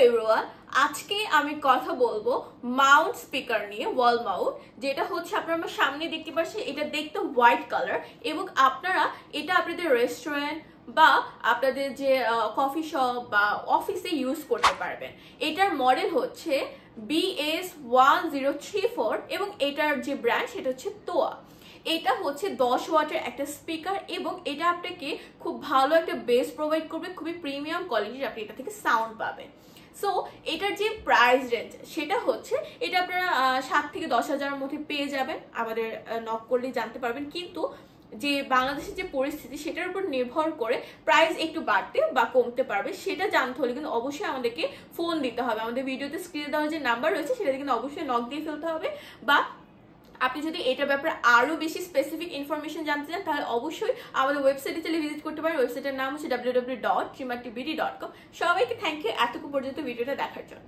Everyone, আজকে আমি কথা বলবো মাউন্ট স্পিকার নিয়ে, ওয়াল মাউন্ট, যেটা হচ্ছে আপনারা আমার সামনে দেখতে পাচ্ছেন। এটা দেখতে হোয়াইট কালার এবং আপনারা এটা আপনাদের রেস্টুরেন্ট বা আপনাদের যে কফি শপ বা অফিসে ইউজ করতে পারবেন। এটার মডেল হচ্ছে BS1034 এবং এটার যে ব্র্যান্ড সেটা হচ্ছে তোয়া। এটা হচ্ছে 10 ওয়াটের একটা স্পিকার এবং এটা আপনাকে খুব ভালো একটা বেস প্রোভাইড করবে, খুবই প্রিমিয়াম কোয়ালিটির আপনি এটা থেকে সাউন্ড পাবেন। সো এটার যে প্রাইস রেঞ্জ সেটা হচ্ছে, এটা আপনারা 7 থেকে 10 হাজারের মধ্যে পেয়ে যাবেন, আমাদের নক করলে জানতে পারবেন। কিন্তু যে বাংলাদেশের যে পরিস্থিতি সেটার উপর নির্ভর করে প্রাইস একটু বাড়তে বা কমতে পারবে। সেটা জানতে হলে কিন্তু অবশ্যই আমাদেরকে ফোন দিতে হবে। আমাদের ভিডিওতে স্ক্রিনে দেওয়ার যে নাম্বার রয়েছে সেটাতে কিন্তু অবশ্যই নক দিয়ে ফেলতে হবে। বা আপনি যদি এটার ব্যাপারে আরো বেশি স্পেসিফিক ইনফরমেশন জানতে চান তাহলে অবশ্যই আমাদের ওয়েবসাইটে চলে ভিজিট করতে পারেন। ওয়েবসাইটের নাম হচ্ছে www.trimartbd.com। সবাইকে থ্যাংক ইউ এতক্ষণ পর্যন্ত ভিডিওটা দেখার জন্য।